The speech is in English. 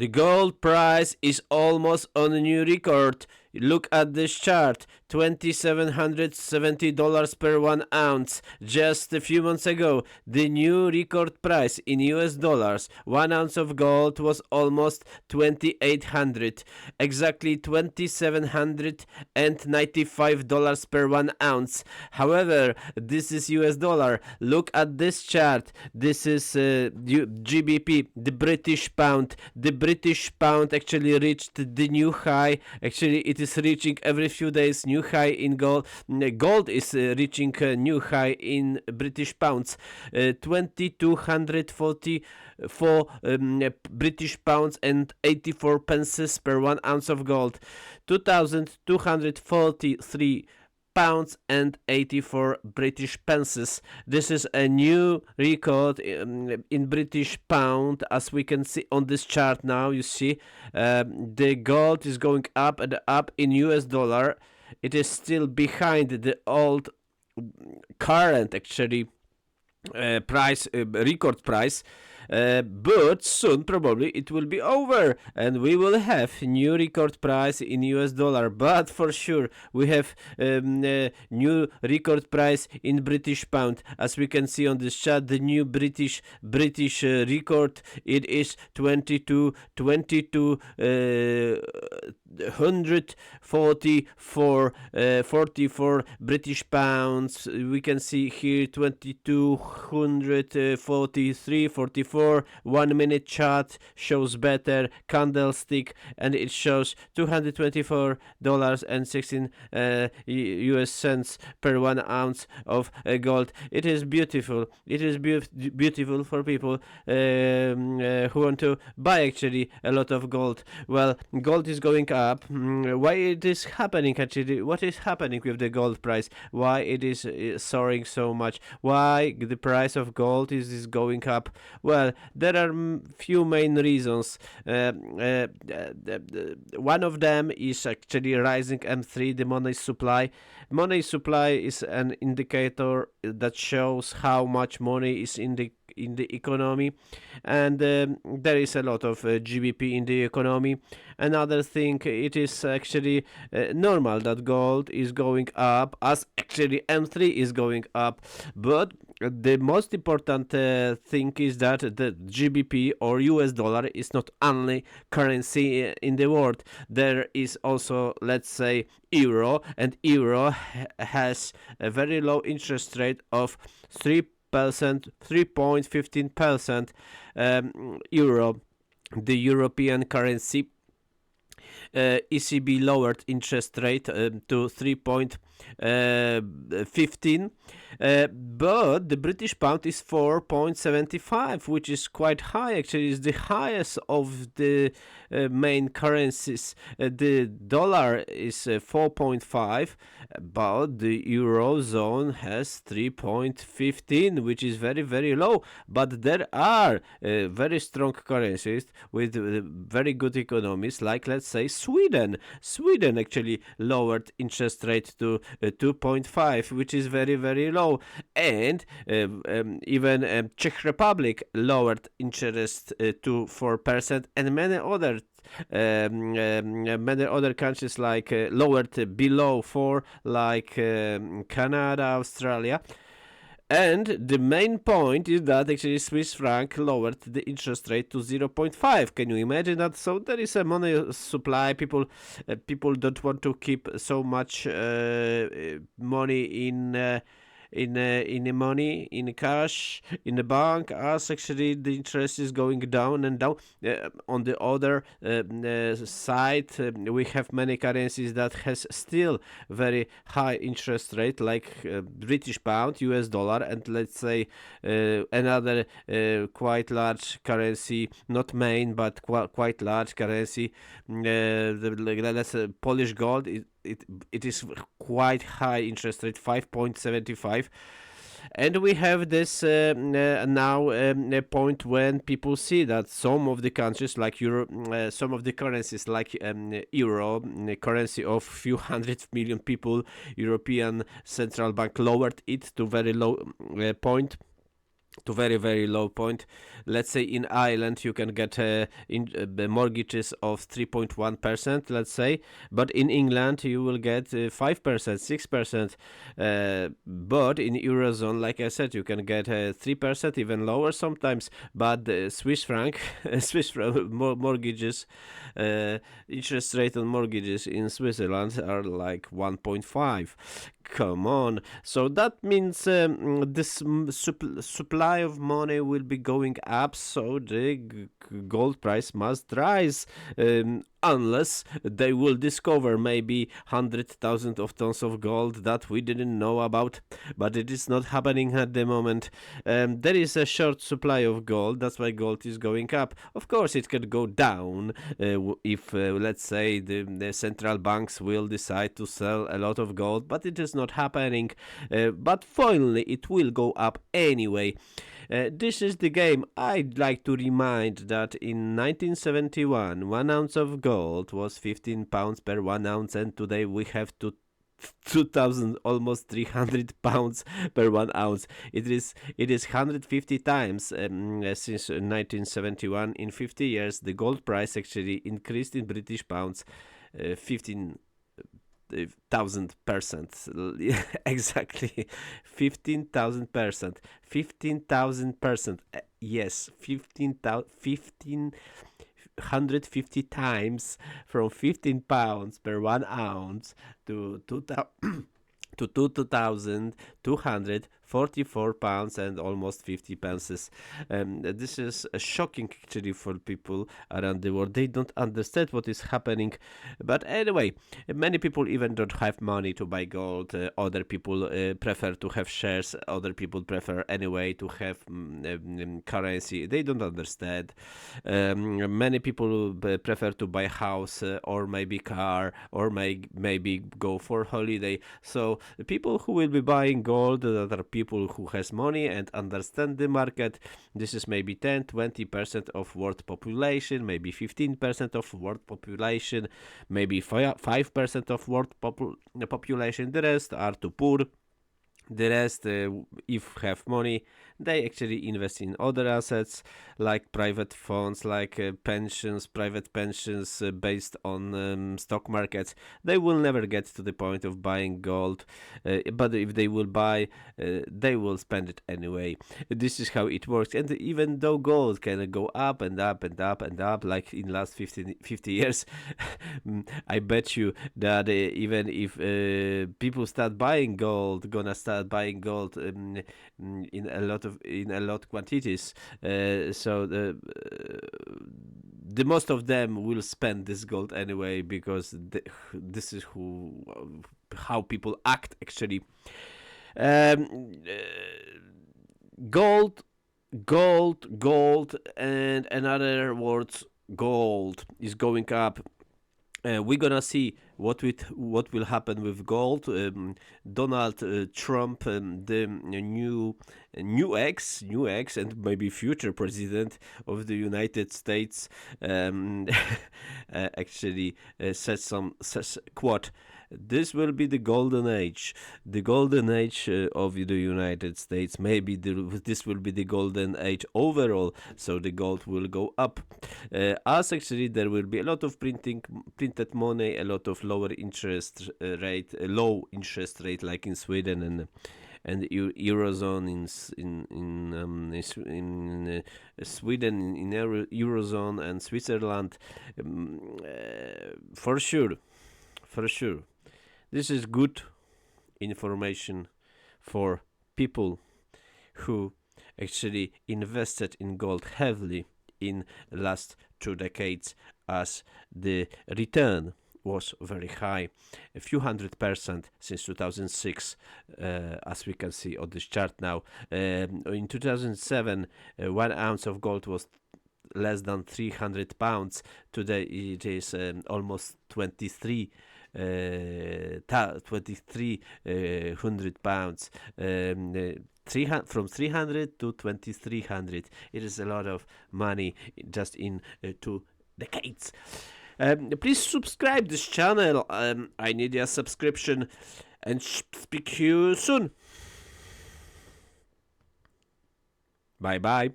The gold price is almost on a new record. Look at this chart, $2,770 per 1 ounce. Just a few months ago, the new record price in US dollars, 1 ounce of gold was almost 2,800, exactly $2,795 per 1 ounce. However, this is US dollar. Look at this chart. This is GBP, the British pound. The British pound actually reached the new high. Actually, it is reaching every few days new high in gold. Gold is reaching a new high in British pounds. 2,244 British pounds and 84 pences per 1 ounce of gold. 2,243 pounds and 84 British pences. This is a new record in British pound, as we can see on this chart now. You see the gold is going up and up in US dollar. It is still behind the old current actually price, record price, but soon probably it will be over and we will have new record price in US dollar. But for sure we have new record price in British pound. As we can see on this chart, the new British record, it is 44 British pounds. We can see here 2243, 44. 1 minute chart shows better candlestick, and it shows $224.16 US cents per 1 ounce of gold. It is beautiful. It is beautiful for people who want to buy actually a lot of gold. Well, gold is going up. Why it is happening actually? What is happening with the gold price? Why it is soaring so much? Why the price of gold is going up? Well, there are few main reasons. One of them is actually rising M3, the money supply. Money supply is an indicator that shows how much money is in the economy, and there is a lot of GBP in the economy. Another thing, it is actually normal that gold is going up, as actually M3 is going up, but the most important thing is that the GBP or US dollar is not only currency in the world. There is also, let's say, euro, and euro has a very low interest rate of 3.15%. Euro, the European currency, ECB lowered interest rate to 3.15, but the British pound is 4.75, which is quite high. Actually, it's the highest of the main currencies. The dollar is 4.5, but the eurozone has 3.15, which is very, very low. But there are very strong currencies with very good economies, like, let's say, Sweden. Sweden actually lowered interest rate to 2.5, which is very, very low. And even Czech Republic lowered interest to 4%, and many other countries like lowered below 4, like Canada, Australia. And the main point is that actually Swiss franc lowered the interest rate to 0.5. Can you imagine that? So there is a money supply. People don't want to keep so much money in money, in cash, in the bank, as actually the interest is going down and down. On the other side, we have many currencies that has still very high interest rate, like British pound, US dollar, and let's say another quite large currency, not main but quite large currency, let's say Polish gold. It is quite high interest rate, 5.75. And we have this now a point when people see that some of the countries like Euro, some of the currencies like Euro, the currency of few hundred million people, European Central Bank lowered it to very low point. to very, very low point. Let's say in Ireland you can get mortgages of 3.1%, let's say, but in England you will get 5%, 6%. But in Eurozone, like I said, you can get 3%, even lower sometimes. But the Swiss franc, mortgages, interest rate on mortgages in Switzerland are like 1.5. Come on. So that means this supply of money will be going up, so the gold price must rise, unless they will discover maybe 100,000 of tons of gold that we didn't know about, but it is not happening at the moment. There is a short supply of gold, that's why gold is going up. Of course it can go down if let's say the central banks will decide to sell a lot of gold, but it is not happening. But finally it will go up anyway. This is the game. I'd like to remind that in 1971, 1 ounce of gold was 15 pounds per 1 ounce, and today we have 2,000, almost 300 pounds per 1 ounce. It is 150 times since 1971. In 50 years, the gold price actually increased in British pounds 15,000%. Exactly, 15,000%. 15,000%. Yes, 150 times, from 15 pounds per 1 ounce to 2,244 pounds and almost 50 pences. This is shocking actually for people around the world. They don't understand what is happening. But anyway, many people even don't have money to buy gold. Other people prefer to have shares. Other people prefer anyway to have currency. They don't understand. Many people prefer to buy house or maybe car, or maybe go for holiday. So people who will be buying gold, that are people who has money and understand the market. This is maybe 10-20% of world population, maybe 15% of world population, maybe 5% of world population. The rest are too poor. The rest, if have money, they actually invest in other assets like private funds, like private pensions based on stock markets. They will never get to the point of buying gold, but if they will buy, they will spend it anyway. This is how it works. And even though gold can go up and up and up and up, like in last 50 years, I bet you that even if people start buying gold, gonna start buying gold in a lot quantities, so the most of them will spend this gold anyway, because this is how people act actually. Gold, and another words, gold is going up. We're gonna see what will happen with gold. Donald Trump, the new ex and maybe future president of the United States, actually says quote: "This will be the golden age of the United States. Maybe this will be the golden age overall, so the gold will go up. As actually there will be a lot of printed money, a lot of low interest rate, like in Sweden and Eurozone in Sweden, in Eurozone and Switzerland, for sure. This is good information for people who actually invested in gold heavily in the last 2 decades, as the return was very high, a few 100% since 2006, as we can see on this chart now. In 2007, 1 ounce of gold was less than 300 pounds. Today it is almost 2,300 pounds. From 300 to 2,300. It is a lot of money just in 2 decades. Please subscribe this channel. I need a subscription, and speak to you soon. Bye bye.